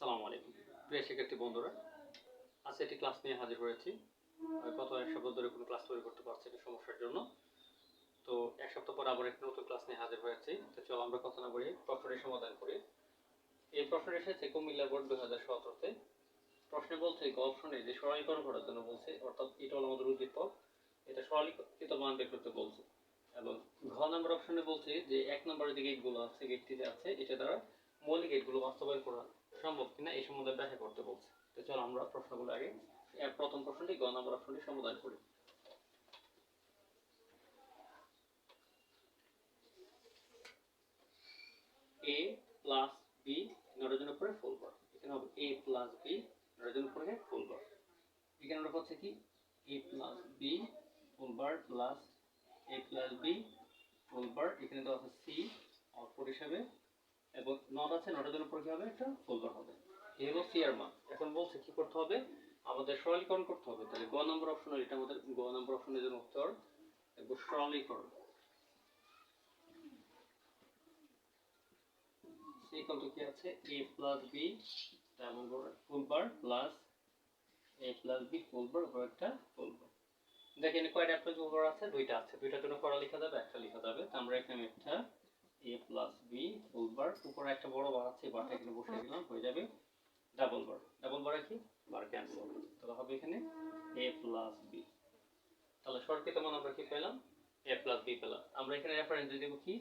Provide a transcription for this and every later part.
আসসালামু আলাইকুম প্রিয় শিক্ষার্থী বন্ধুরা, আজকে একটি ক্লাস নিয়ে হাজির হয়েছি। গত এক সপ্তাহ ধরে কোনো ক্লাস তৈরি করতে পারছি না সমস্যার জন্য। তো এক সপ্তাহ পর আবার একটি নতুন ক্লাস নিয়ে হাজির হয়েছি। তো চলো আমরা কথা না বলি প্রশ্নটি সমাধান করি। এই প্রশ্নটি এসেছে কুমিল্লা বোর্ড 2017-তে। প্রশ্নে বলছে অপশনে যে সরলীকরণ করার জন্য বলছে, অর্থাৎ এটা হলো আমাদের উদ্দীপক, এটা সরলীকৃত মান বের করতে বলছে। এবং ঘ নম্বর অপশনে বলছে যে এক নম্বরের যে গেটগুলো আছে, গেটটিতে আছে, এটা দ্বারা মৌলিক গেটগুলো বাস্তবায়ন করা সম্ভব কিনা এই সম্বন্ধে ব্যাখ্যা করতে বলছে। তো চলো আমরা প্রশ্নগুলো আগে প্রথম প্রশ্নটি গ নম্বর অপশনটি সমাধান করি। a প্লাস বি নরের উপরে ফুল বার, এখানে হবে a প্লাস বি নরের উপরে ফুল বার। এখানে হচ্ছে কি a plus B full bar plus a plus B full bar, এখানে দেওয়া আছে সি আউটপুট হিসাবে, এবং নট আছে, নটের উপর কি হবে একটা ফুল বার হবে। এই হলো সি এর মান। এখন বলছে কি করতে হবে, আমাদের সরলীকরণ করতে হবে। তাহলে গ নম্বর অপশন, এটা আমাদের গ নম্বর অপশনের জন্য উত্তর। সরলীকরণ ইকুয়াল টু কি আছে a plus b double bar full bar plus a plus b ফুল বার উপর একটা ফুল বার। দেখেন কয়টা ফুল বার আছে, দুইটা আছে, দুইটার জন্য করা লেখা যাবে, একটা লেখা যাবে। তো আমরা এখানে একটা a প্লাস b ফুল বার, উপরে একটা বড় বার আছে, বারটা এখানে বসিয়ে দিলাম, হয়ে যাবে ডাবল বার। ডাবল বারে কি বার ক্যান্সেল, তাহলে হবে এখানে a প্লাস b। তাহলে সরলীকৃত মান আমরা কি পেলাম, a প্লাস b পেলাম। আমরা এখানে রেফারেন্স দিয়ে দেব কি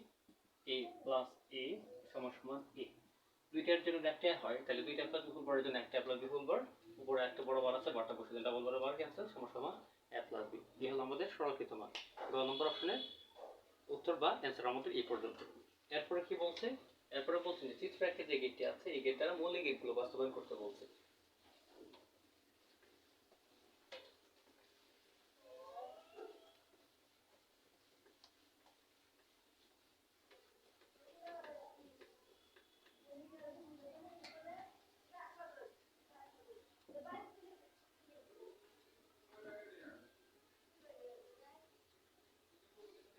a প্লাস a সমান সমান a। দুইটার জন্য একটা হয়, তাহলে দুইটা প্লাস বি ফুল বারের জন্য একটা প্লাস বি ফুল বার, উপরে একটা বড় বার আছে, বারটা বসে দিলে ডাবল বারে বার ক্যান্সেল, সমান সমান a প্লাস বি। এই হলো আমাদের সরলীকৃত মান। গ নম্বর অপশনের উত্তর বা অ্যান্সার আমাদের এই পর্যন্ত। এরপরে কি বলছে, এরপরে বলছে যে চিত্র একে যে গেটটি আছে, এই গেট দ্বারা মৌলিক গেটগুলো বাস্তবায়ন করতে বলছে।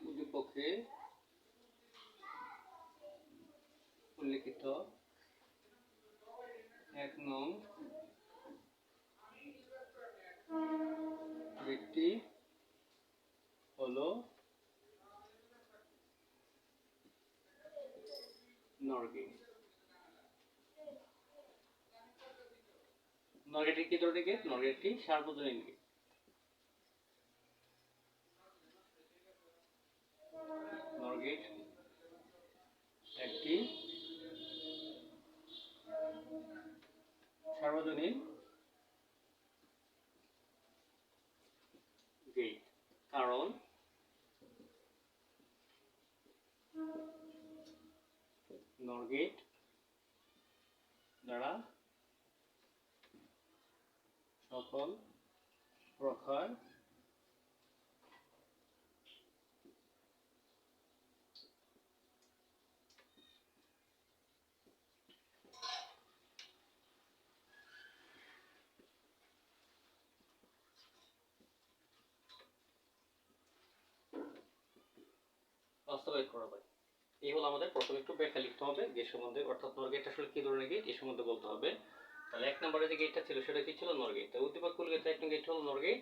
উদ্দীপকে উল্লেখিত এক নং গেটটি হলো নর গেট। নর গেটের কি ধরনের গেট, নর গেটটি সার্বজনীন গেট। নর গেট একটি সার্বজনীন গেট, কারণ নর গেট দ্বারা সকল প্রকার বাস্তবায়ন করা যায়। এই হলো আমাদের প্রথমে একটু ব্যাখ্যা লিখতে হবে গেট সম্বন্ধে, অর্থাৎ নর গেট আসলে কি ধরনের গেট এই সম্বন্ধে বলতে হবে। তাহলে এক নম্বরে যে গেটটা ছিল সেটা কি ছিল, নর গেট। উদ্দীপক গেট এক গেট হলো নর গেট।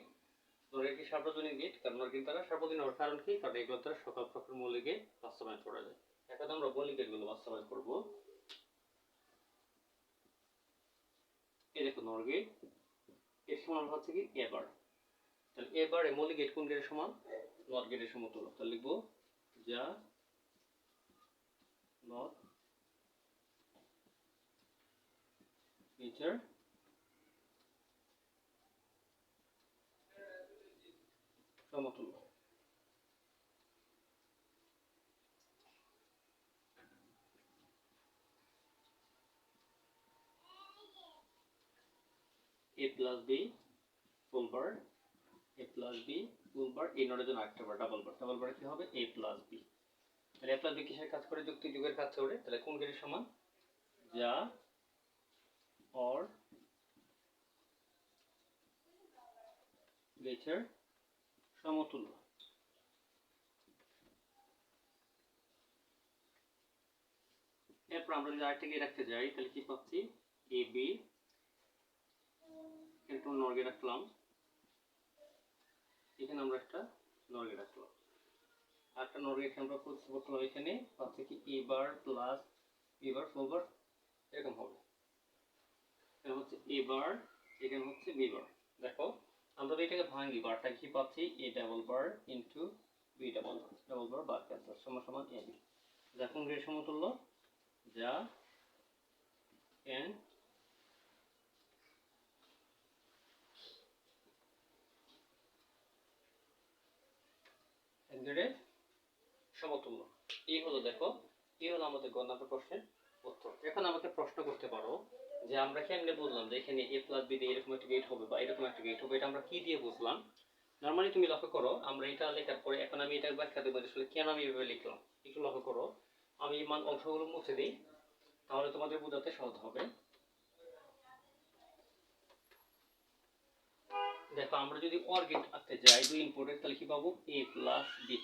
নর গেট কি সার্বজনীন গেট, কারণ নর গেট দ্বারা সার্বজনীন হওয়ার কারণ কি, কারণ এগুলো দ্বারা সকল প্রকার মৌলিক গেট বাস্তবায়ন করা যায়। এখন আমরা মৌলিক গেটগুলো বাস্তবায়ন করব। এই দেখো নর গেট এর সমান হচ্ছে কি এবার। তাহলে এবারে মৌলিক গেট কোন গেটের সমান, নর গেটের সমতুল্য। তাহলে লিখবো যা নট গেটের সমতুল্য। a plus B full bar, a plus B full bar, এই নটের জন্য আরেকটা বার ডাবল বার, ডাবল বার কি হবে a প্লাস বি। তাহলে a প্লাস বি কিসের কাজ করে, যুক্তি যুগের কাজ করে। তাহলে কোন গেটের সমান, যা অর গেটের সমতুল্য। এরপর আমরা যদি আরেকটা গেট রাখতে যাই, তাহলে কি পাচ্ছি, এ বি নর গেট রাখলাম, এখানে আমরা একটা নর গেট রাখলাম, আর একটা নর গেট আমরা করলাম এখানে হচ্ছে কি এ বার প্লাস বি বার ফুল বার এরকম হবে। এটা হচ্ছে এ বার, এখানে হচ্ছে বি বার। দেখো আমরা যদি এটাকে ভাঙি, বারটা কি পাচ্ছি A double bar into B double bar bar cancel সমান সমান এ বি। যা কোন গ্রেড সমতুল্য? যা এন গ্রেডের সমতুল্য। এই হলো দেখো, এই হলো আমাদের গ নাম্বার প্রশ্নের উত্তর। এখন আমাকে প্রশ্ন করতে পারো যে আমরা কেমনে বুঝলাম যে এখানে এ প্লাস বি দিয়ে এরকম একটা গেট হবে বা এরকম একটা গেট হবে, এটা আমরা কি দিয়ে বুঝলাম? নরমালি তুমি লক্ষ্য করো, আমরা এটা লেখার পরে এখন আমি এটা ব্যাখ্যা দেবো আসলে কেন আমি এভাবে লিখলাম। একটু লক্ষ্য করো, আমি এই মান অংশগুলো মুছে দিই, তাহলে তোমাদের বোঝাতে সহজ হবে। দেখো আমরা যদি অর গেট আঁকতে যাই দুই ইনপুটের, তাহলে কি পাবো এ প্লাস বি।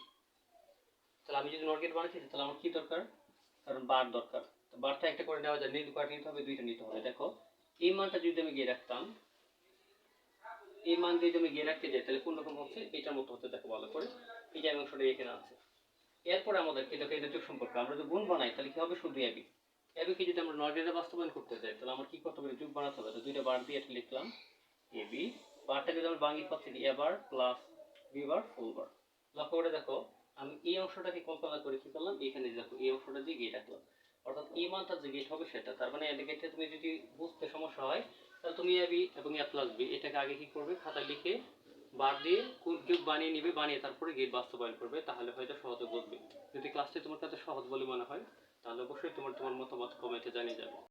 তাহলে আমি যদি নর গেট বানাচ্ছি তাহলে আমার কি দরকার? কারণ বার দরকার, বারটা একটা করে নেওয়া যায়, কয়টা নিতে হবে? দুইটা নিতে হবে। দেখো এই মানটা যদি আমি গিয়ে রাখতাম, এই মান যদি আমি গিয়ে রাখতে যাই তাহলে কোন রকম হচ্ছে? এটার মতো হচ্ছে। দেখো ভালো করে, এই যে অংশটা এখানে আছে। এরপর আমাদের কি দেখো, এটা যোগ সম্পর্ক, আমরা যদি গুণ বানাই তাহলে কি হবে? শুধু এবি। এবিকে যদি আমরা নর গেটে বাস্তবায়ন করতে চাই তাহলে আমার কি করতে হবে? যোগ বানাতে হবে। দুইটা বার দিয়ে এটা লিখলাম এবি, বারটা যদি আমরা ভাঙি পাচ্ছি এ বার প্লাস বি বার ফুল বার। লক্ষ্য করে দেখো, আমি এই অংশটাকে কল্পনা করে কি করলাম, এখানে দেখো এই অংশটা দিয়ে গিয়ে রাখলাম, অর্থাৎ এই মানটা যে গেট হবে সেটা। তার মানে এই গেটে তুমি যদি বুঝতে সমস্যা হয় তাহলে তুমি এবি এবং এ প্লাস বি এটাকে আগে কি করবে? খাতায় লিখে বার দিয়ে যোগ বানিয়ে নিবে, বানিয়ে তারপরে গেট বাস্তবায়ন করবে, তাহলে হয়তো সহজে বুঝবে। যদি ক্লাসটি তোমার কাছে সহজ বলে মনে হয় তাহলে অবশ্যই তোমার মতামত কমেন্টে জানিয়ে যাবে।